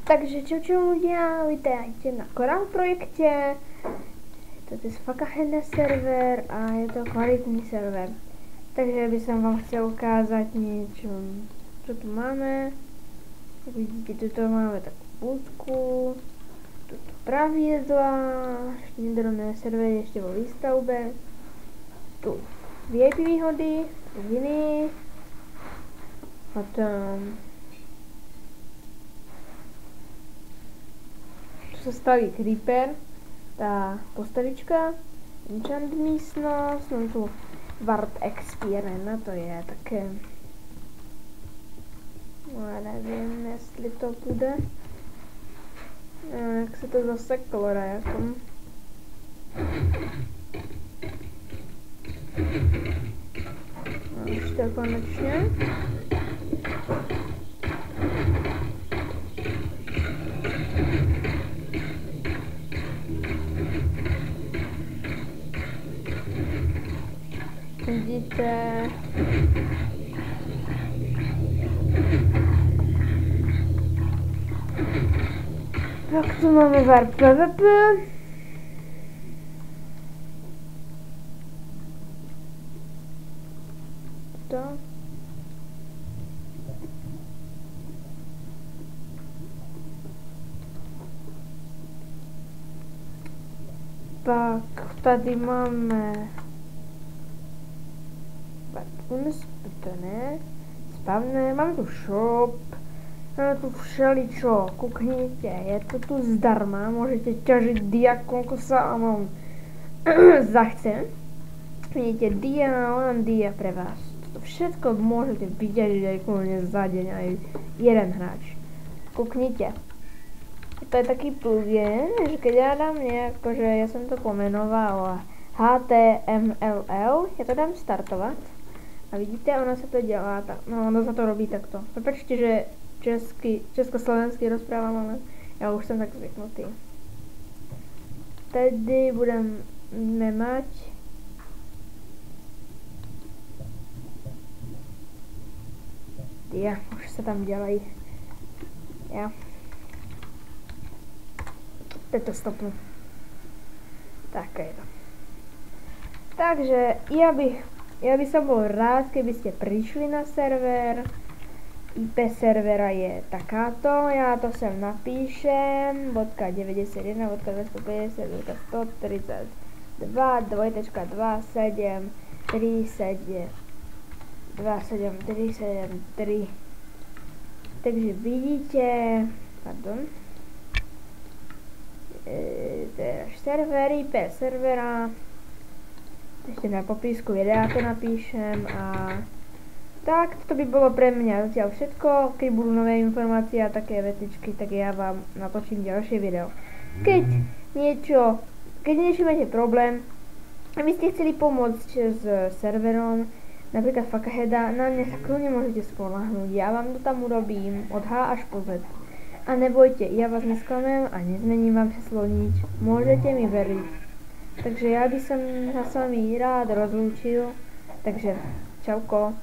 Takže čo ľudia, vítajte na Korál projekte. Toto je Fakaheda server a je to kvalitný server. Takže by som vám chcel ukázať niečo, čo tu máme. Vidíte, tuto máme takú budku, tuto pravidla, nedorobné servery ešte vo výstavbe. Tu VIP výhody, iný. Potom sa staví creeper, tá postavička, enchant místnosť, no tu Ward Experience, to je také, no ja neviem, jestli to bude, jak se to zaseklo rajakom. No už to konečne. Vidíte, tak tu máme Warp PvP. To. Pak tady máme unespetené, spavné, máme tu shop, máme tu všeličo, kuknite, je to tu zdarma, môžete ťažiť dia, koľko sa vám zachce. Vidíte, dia, len dia pre vás. Toto všetko môžete vyťažiť aj kľudne za deň, aj jeden hráč. Kuknite. To je taký plugin, že keď ja dám nejako, že ja som to pomenoval HTML, ja to dám startovať. A vidíte, ono sa to dělá tak, no ono sa to robí takto. Prepačte, že československý rozprávam, ale ja už som tak zvyknutý. Tedy budeme mať dia, už sa tam dělají. Ja. Teď to stopnu. Tak je to. Takže ja by som bol rád, keby ste prišli na server. IP servera je takáto, ja to sem napíšem .91.250.132 2.27.373. Takže vidíte, pardon, to je náš server, IP servera. Ešte na popísku videa to napíšem a tak, toto by bolo pre mňa zatiaľ všetko. Keď budú nové informácie a také vetičky, tak ja vám natočím ďalšie video. Keď niečo máte problém a vy ste chceli pomôcť s serverom, napríklad Fakaheda, na mňa sa kľudne môžete spoľahnúť, ja vám to tam urobím od H až po Z. A nebojte, ja vás nesklamem a nezmením vám číslo nič, môžete mi veriť. Takže ja by som sa s vami rád rozlúčil, takže čauko.